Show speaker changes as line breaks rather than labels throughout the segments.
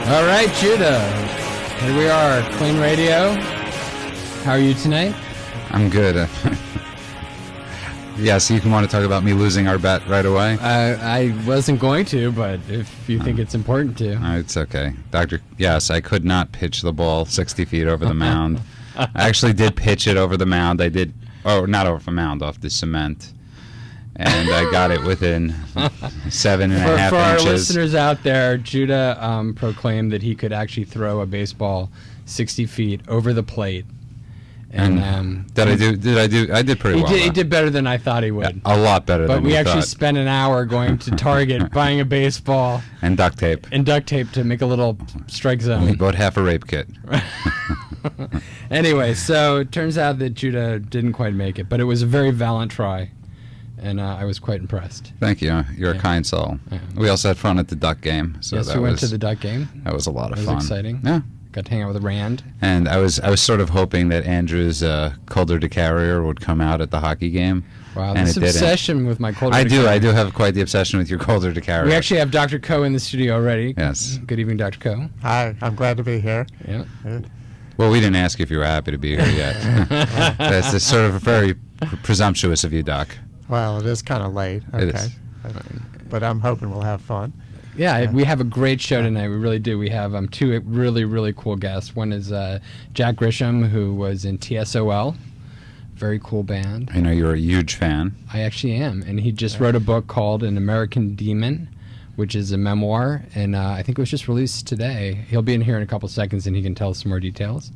All right, Judah. Here we are, KLEAN Radio. How are you tonight?
I'm good. Yeah, so you can want to talk about me losing our bet right away?
I wasn't going to, but if you think it's important to.
It's okay. Yes, I could not pitch the ball 60 feet over the mound. I actually did pitch it over the mound. Not over the mound, off the cement. And I got it within 7.5 inches.
For our listeners out there, Judah proclaimed that he could actually throw a baseball 60 feet over the plate. And
I did pretty well.
He did better than I thought he would.
Yeah, a lot better than we thought.
But we actually spent an hour going to Target, buying a baseball.
And duct tape.
To make a little strike zone.
We bought half a rape kit.
Anyway, so it turns out that Judah didn't quite make it, but it was a very valiant try. And I was quite impressed.
Thank you. You're a kind soul. Yeah. We also had fun at the duck game. So
yes, we went to the duck game.
That was a lot of fun.
That was exciting.
Yeah.
Got to hang out with Rand.
And I was sort of hoping that Andrew's Calder to Carrier would come out at the hockey game.
Wow, this obsession with my Calder to Carrier.
I do have quite the obsession with your Calder to Carrier.
We actually have Dr. Ko in the studio already.
Yes.
Good evening, Dr. Ko.
Hi, I'm glad to be here.
Yeah.
Well, we didn't ask if you were happy to be here yet. That's sort of very presumptuous of you, Doc.
Well, it is kind of late. Okay.
It is.
But I'm hoping we'll have fun.
Yeah, we have a great show tonight. We really do. We have two really, really cool guests. One is Jack Grisham, who was in TSOL. Very cool band.
I know you're a huge fan.
I actually am. And he just wrote a book called An American Demon, which is a memoir. And I think it was just released today. He'll be in here in a couple seconds, and he can tell us some more details.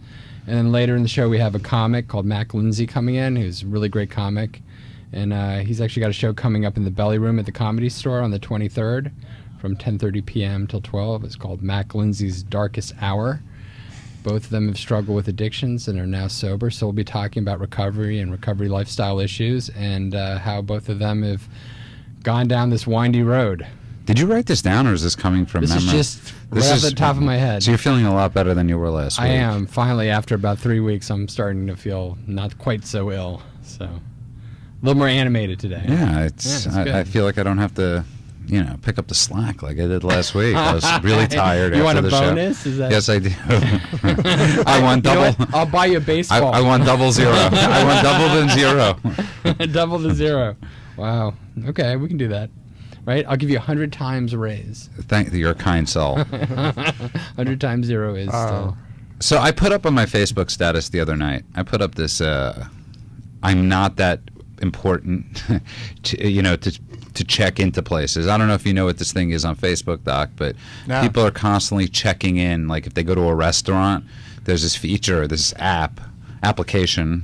And then later in the show, we have a comic called Mack Lindsay coming in, who's a really great comic. And he's actually got a show coming up in the Belly Room at the Comedy Store on the 23rd from 10:30 p.m. till 12. It's called Mack Lindsay's Darkest Hour. Both of them have struggled with addictions and are now sober, so we'll be talking about recovery and recovery lifestyle issues and how both of them have gone down this windy road.
Did you write this down, or is this coming from memory?
This is just right off the top of my head.
So you're feeling a lot better than you were last week.
I am. Finally, after about 3 weeks, I'm starting to feel not quite so ill. So a little more animated today.
Yeah, I feel like I don't have to, pick up the slack like I did last week. I was really tired after the show.
You want a bonus?
Yes, I do. I want double.
I'll buy you a baseball.
I want 0. I want double than 0.
Double to 0. Wow. Okay, we can do that. Right? I'll give you 100 times a raise.
Thank you. You're a kind soul.
100 times 0 is still.
So I put up on my Facebook status the other night, I put up this, I'm not that important to check into places. I don't know if you know what this thing is on Facebook, Doc, but people are constantly checking in. Like if they go to a restaurant, there's this feature, this application,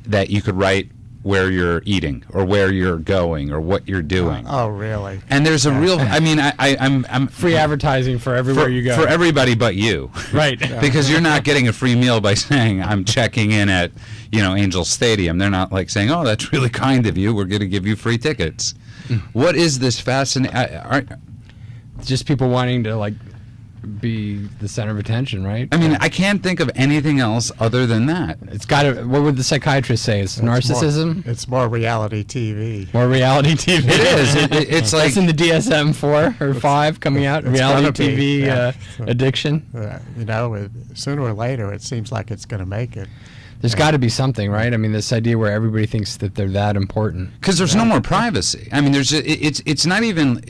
that you could write where you're eating or where you're going or what you're doing.
Oh, really?
And there's a real, I'm
free advertising for everywhere you go.
For everybody but you.
Right.
Because you're not getting a free meal by saying I'm checking in at, Angel Stadium. They're not like saying, oh, that's really kind of you. We're going to give you free tickets. What is this fascinating?
Just people wanting to be the center of attention, right?
I mean, I can't think of anything else other than that.
It's got to. What would the psychiatrist say? It's narcissism.
It's more reality TV.
More reality TV.
It is. It's like
it's in the DSM 4 or 5 coming out. Reality TV addiction.
Sooner or later, it seems like it's going to make it.
There's got to be something, right? I mean, this idea where everybody thinks that they're that important.
Because there's no more privacy. I mean, it's not even.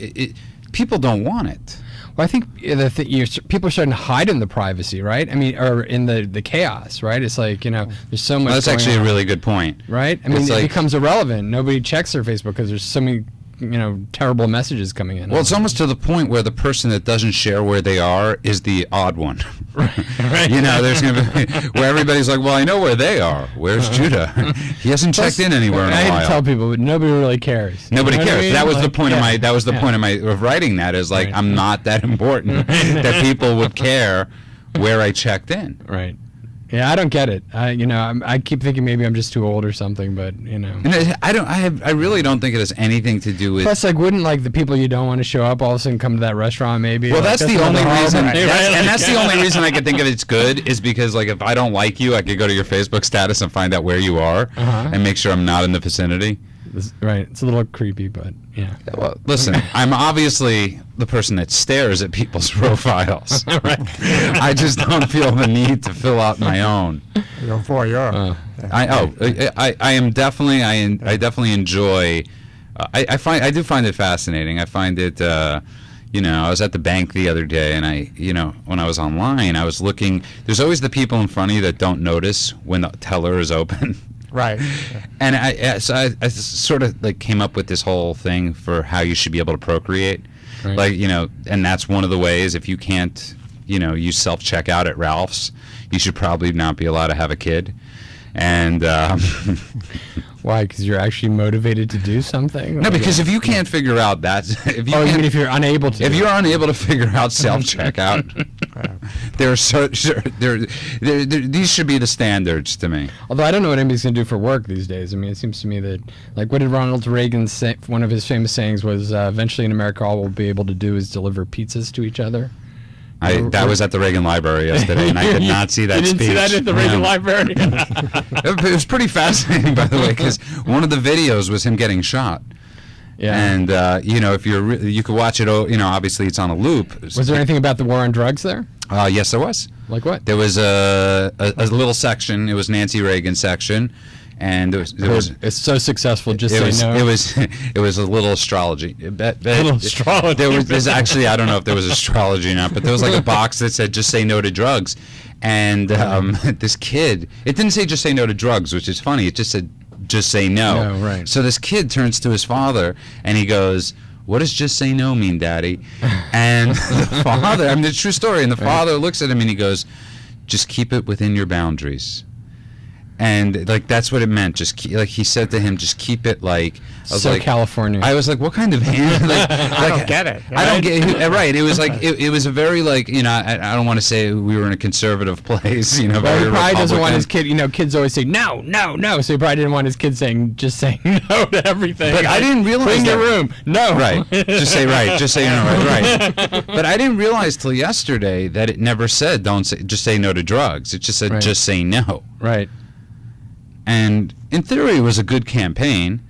People don't want it.
Well, I think people are starting to hide in the privacy, right? I mean, or in the chaos, right? It's like, there's so much.
Well, that's actually a really good point.
Right? I mean, it becomes irrelevant. Nobody checks their Facebook because there's so many, terrible messages coming in.
Well, it's almost to the point where the person that doesn't share where they are is the odd one.
Right.
There's going to be where everybody's like, well, I know where they are. Where's Judah? He hasn't checked in anywhere in a while.
I hate to tell people, but nobody really cares.
Nobody cares. I mean? That was the point of my. That was the point of writing that. Is like I'm not that important that people would care where I checked in.
Right. Yeah, I don't get it. I keep thinking maybe I'm just too old or something, but
And I really don't think it has anything to do with.
Plus, wouldn't the people you don't want to show up all of a sudden come to that restaurant? Maybe.
Well, that's the only reason. That's the only reason I could think of it's good is because if I don't like you, I could go to your Facebook status and find out where you are and make sure I'm not in the vicinity.
Right. It's a little creepy, but yeah.
Well, listen, I'm obviously the person that stares at people's profiles.
Right.
I just don't feel the need to fill out my own.
You're voyeur.
I am definitely I definitely enjoy. I do find it fascinating. I find it. I was at the bank the other day, and when I was online, I was looking. There's always the people in front of you that don't notice when the teller is open.
Right.
And I sort of like came up with this whole thing for how you should be able to procreate.
Right.
And that's one of the ways. If you can't, use self-checkout at Ralph's, you should probably not be allowed to have a kid. And
why? Because you're actually motivated to do something?
no, because if you can't figure out that,
you mean if you're unable to?
If you're unable to figure out self-checkout, these should be the standards to me.
Although I don't know what anybody's going to do for work these days. I mean, it seems to me that, like, what did Ronald Reagan say? One of his famous sayings was, eventually in America, all we'll be able to do is deliver pizzas to each other.
That was at the Reagan Library yesterday, and I did not see that speech.
You didn't see that at the Reagan Library?
It was pretty fascinating, by the way, because one of the videos was him getting shot.
Yeah.
And, if you could watch it, obviously it's on a loop.
Was there anything about the war on drugs there?
Yes, there was.
Like what?
There was a little section. It was Nancy Reagan's section. And
it's so successful. Just say no.
It was a little astrology.
Little astrology.
There's actually, I don't know if there was astrology or not, but there was like a box that said just say no to drugs, and this kid, it didn't say just say no to drugs, which is funny. It just said just say no.
No, right.
So this kid turns to his father and he goes, "What does just say no mean, Daddy?" And the father, I mean, it's a true story. And the father looks at him and he goes, "Just keep it within your boundaries." And like that's what it meant. Just he said to him, just keep it like. I was
so
like,
California.
I was like, what kind of hand?
I don't get it.
I don't get it. Right. It was like it was a very like I don't want to say we were in a conservative place.
Well,
very
he probably doesn't want his
Republican.
kid. Kids always say no, no, no. So he probably didn't want his kid saying no to everything.
But I didn't realize
clean your
that.
room. No.
Right. Just say right. Just say no. Right. But I didn't realize till yesterday that it never said just say no to drugs. It just said just say no.
Right.
And in theory, it was a good campaign.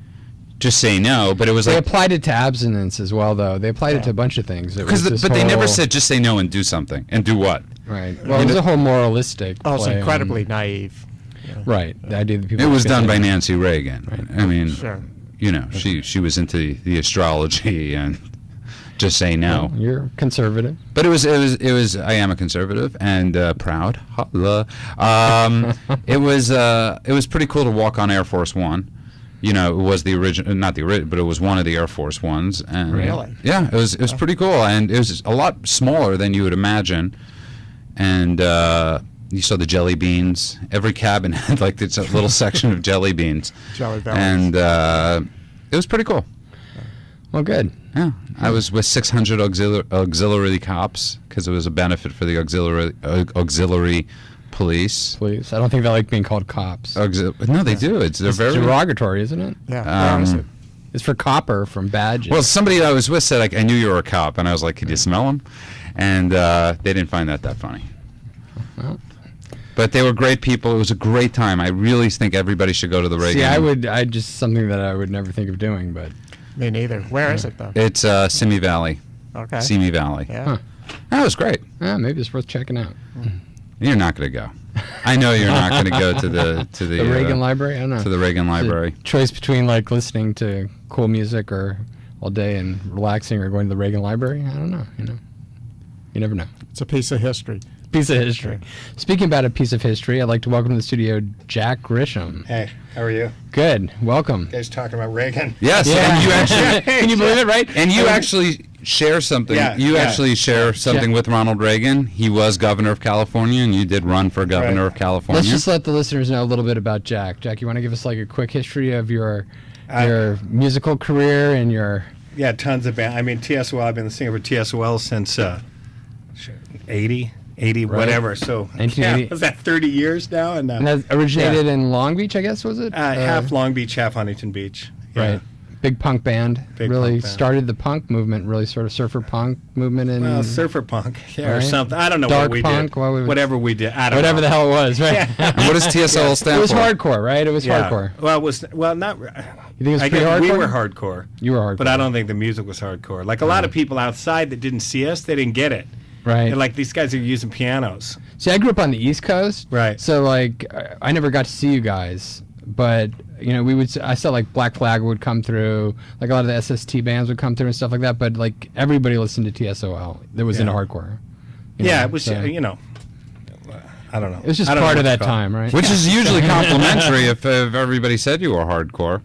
Just say no, but it was
They
like
applied it to abstinence as well, though. They applied it to a bunch of things.
but they never said just say no and do something and do what.
Right. Well, it was a whole moralistic.
Oh, it's
play
incredibly
on,
naive.
Right. The idea that people.
It was done by Nancy Reagan.
Right.
I mean,
Sure.
she was into the astrology and just say no.
Well, you're conservative.
But it was. I am a conservative and proud. It was pretty cool to walk on Air Force One. It was the original, not the original, but it was one of the Air Force Ones. And
Really?
Yeah, it was pretty cool, and it was a lot smaller than you would imagine. And you saw the jelly beans. Every cabin had like this little section of jelly beans.
Jelly bellies.
And it was pretty cool.
Well, good.
Yeah, I was with 600 auxiliary cops because it was a benefit for the auxiliary police.
Please. I don't think they like being called cops.
No, they do. They're
It's
very
derogatory, isn't it?
Yeah. Where is it?
It's for copper from badges.
Well, somebody I was with said, like, I knew you were a cop, and I was like, could you smell them? And they didn't find that funny.
Well.
But they were great people. It was a great time. I really think everybody should go to the Reagan.
See, I just something that I would never think of doing, but.
Me neither. Where is it, though?
It's Simi Valley.
Okay.
Simi Valley.
Yeah.
Huh.
That was great.
Yeah, maybe it's worth checking out.
You're not going to go. I know you're not going to go to the
The Reagan Library? I don't know.
To the Reagan
It's a
Library.
choice between like listening to cool music or all day and relaxing or going to the Reagan Library. I don't know. You never know.
It's a piece of history.
Piece of history. Speaking about a piece of history, I'd like to welcome to the studio Jack Grisham.
Hey, how are you?
Good. Welcome.
You guys talking about Reagan?
Yes,
Yeah.
and you actually
Can you believe it, right?
and you actually share something.
Yeah,
you
yeah.
actually share something with Ronald Reagan. He was governor of California, and you did run for governor
Right.
of California.
Let's just let the listeners know a little bit about Jack. Jack, you want to give us like a quick history of your musical career and your...
Yeah, tons of band. I mean, TSOL, I've been the singer for TSOL since 80,
Right.
whatever. So,
1980.
yeah, was that 30 years now? And
And that originated in Long Beach, I guess, was it?
half Long Beach, half Huntington Beach. Yeah.
Right. Big punk band.
Big
really
punk band.
started the punk movement, really sort of surfer punk movement.
Well, surfer punk, or
Right.
something. I don't know
Dark
what we
punk,
did.
what we-
Whatever we did. I don't
Whatever
know.
the hell it was, right?
And what does TSOL stand
It was
for?
hardcore, right? It was
Yeah.
hardcore.
Well, it was not.
You think it was
I
pretty
guess
hardcore?
we were hardcore.
You were hardcore.
But I don't think the music was hardcore. Like a lot of people outside that didn't see us, they didn't get it.
Right.
And like these guys are using pianos.
See, I grew up on the East Coast.
Right.
So, like, I never got to see you guys. But, you know, I saw, like, Black Flag would come through. Like, a lot of the SST bands would come through and stuff like that. But, like, everybody listened to TSOL that was into hardcore. You
Yeah,
know,
it was,
so-
you know, I don't know.
It was just
I don't know
part of
what
that
to call it.
time, right?
Which is usually complimentary if everybody said you were hardcore.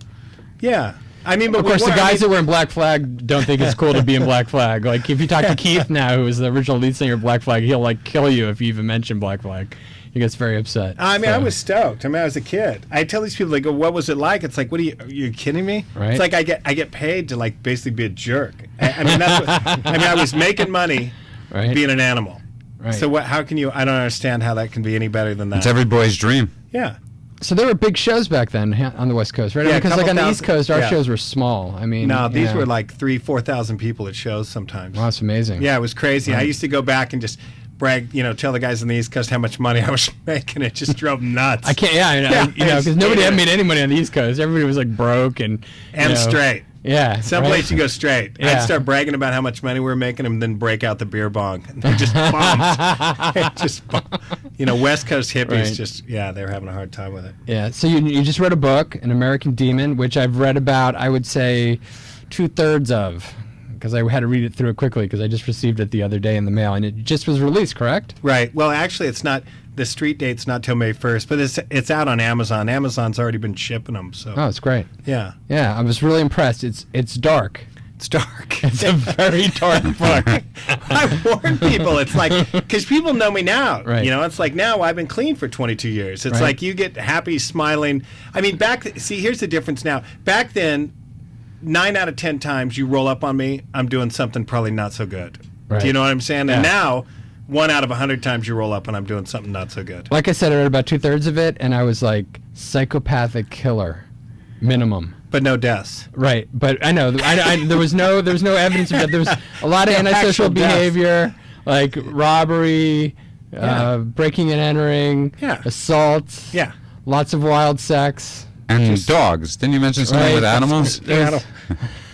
Yeah. I mean, but
Of course,
we
the
were,
guys that were in Black Flag don't think it's cool to be in Black Flag. Like, if you talk to Keith now, who was the original lead singer of Black Flag, he'll, like, kill you if you even mention Black Flag. He gets very upset.
I mean,
So-
I was stoked. I mean, I was a kid. I tell these people, they go, "What was it like?" It's like, "What are you kidding me?"
Right.
It's like I get paid to like basically be a jerk. I mean, that's what, I mean, I was making money
right?
being an animal.
Right.
So what? How can you? I don't understand how that can be any better than that.
It's every boy's dream.
Yeah.
So there were big shows back then on the West Coast, right?
Yeah,
Because like
couple
on the East
thousand-
Coast, our
yeah.
shows were small. I mean,
No, these
yeah.
were like 3,000-4,000 people at shows sometimes.
Wow, that's amazing.
Yeah, it was crazy. I
Right.
used to go back and just brag, tell the guys on the East Coast how much money I was making. It just drove them nuts.
I can't. Yeah, I know.
Yeah,
Because
it's
nobody had
dangerous.
made any money on the East Coast. Everybody was like broke and
straight.
Yeah.
Someplace
right?
you go straight.
Yeah.
I'd start bragging about how much money we were making and then break out the beer bong. And they just bombed. Just West Coast hippies
Right.
they were having a hard time with it.
Yeah. So you just read a book, An American Demon, which I've read about, I would say, 2/3 of, because I had to read it through it quickly because I just received it the other day in the mail, and it just was released, correct?
Right. Well, actually, it's not. The street date's not till May 1st, but it's out on Amazon. Amazon's already been shipping them. So
Oh, it's great.
yeah,
Yeah, I was really impressed. It's dark.
it's dark.
It's a very dark book.
I warn people. It's like, because people know me now.
Right.
It's like now I've been clean for 22 years. It's
Right.
like you get happy, smiling. I mean, here's the difference now. Back then, 9 out of 10 times you roll up on me, I'm doing something probably not so good.
Right.
Do you know what I'm saying?
Yeah.
And now, 1 out of 100 times you roll up and I'm doing something not so good.
Like I said, I read about 2/3 of it, and I was like, psychopathic killer, minimum.
But no deaths.
Right, but I know there was no evidence of that. There was a lot of
Yeah,
antisocial
actual death.
behavior, like robbery,
Yeah.
breaking and entering,
Yeah.
assault,
Yeah.
lots of wild sex.
And dogs. Didn't you mention something
Right.
with animals?
There's-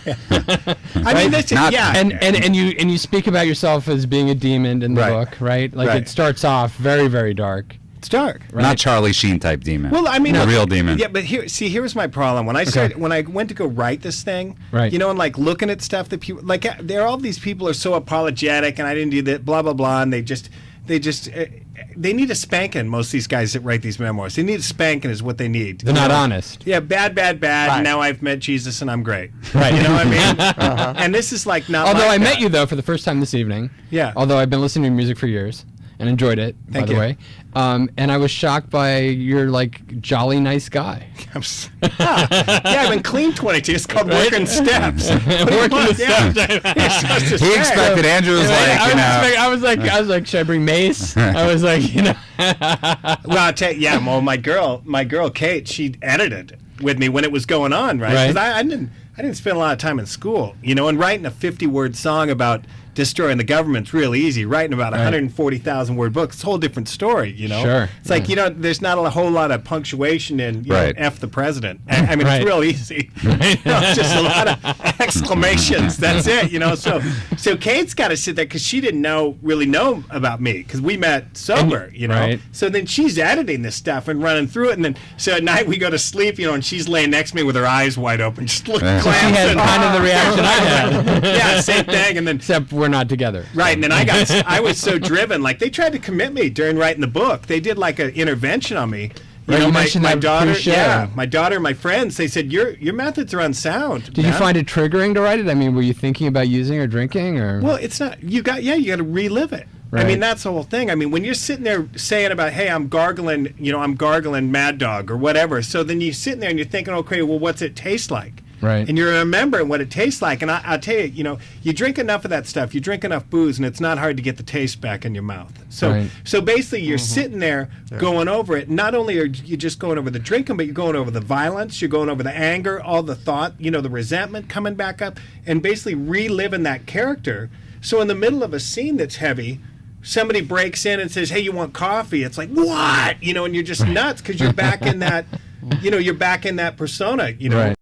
I mean, this is,
Not-
yeah.
and you speak about yourself as being a demon in the
Right.
book, right? Like
Right.
it starts off very, very dark.
It's dark.
Right?
Not Charlie Sheen type demon.
Well, I mean,
a real demon.
Yeah, but here's my problem. When I started, when I went to go write this thing,
Right.
and like looking at stuff that people like, there are all these people are so apologetic, and I didn't do that, blah blah blah, and they need a spanking. Most of these guys that write these memoirs, they need a spanking, is what they need.
They're not honest.
Yeah, bad.
Right.
Now I've met Jesus and I'm great.
Right.
You know what I mean? And this is like not.
Although
like
I met
that.
you though for the first time this evening.
Yeah.
Although I've been listening to your music for years and enjoyed it,
Thank
by the
you.
way. And I was shocked by your like jolly nice guy.
I've been clean 22. It's called
Right?
working steps.
Working the steps.
You're supposed to
He
say.
expected Andrew was like,
I was like, should I bring mace? I was like,
Well, I'll tell you, yeah. Well, my girl Kate, she edited with me when it was going on, right?
Right.
Because I didn't spend a lot of time in school, and writing a 50-word song about destroying the government's real easy. Writing about a
Right.
140,000-word book, it's a whole different story,
Sure.
It's like, there's not a whole lot of punctuation in,
Right.
F the president. I mean,
Right.
it's real easy. It's just a lot of exclamations. That's it, So Kate's got to sit there because she didn't really know about me because we met sober,
Right.
So then she's editing this stuff and running through it, and then so at night we go to sleep, and she's laying next to me with her eyes wide open, just looking.
Yeah.
she had kind of the reaction I had.
Yeah, same thing, and then.
Except we're not together.
Right, and then I was so driven. Like they tried to commit me during writing the book. They did like an intervention on me.
Right, you mentioned
my
that
daughter.
pre-show.
Yeah, my daughter and my friends. They said your methods are unsound.
Did you find it triggering to write it? I mean, were you thinking about using or drinking or?
Well, it's not. You got to relive it. I
Right.
mean, that's the whole thing. I mean, when you're sitting there saying about, hey, I'm gargling Mad Dog or whatever. So then you're sitting there and you're thinking, okay, well, what's it taste like?
Right.
And you're remembering what it tastes like. And I'll tell you, you drink enough of that stuff, you drink enough booze, and it's not hard to get the taste back in your mouth. So,
Right.
so basically, you're sitting there going over it. Not only are you just going over the drinking, but you're going over the violence, you're going over the anger, all the thought, the resentment coming back up, and basically reliving that character. So in the middle of a scene that's heavy, somebody breaks in and says, "Hey, you want coffee?" It's like, what? And you're just nuts because you're back in that, you're back in that persona,
Right.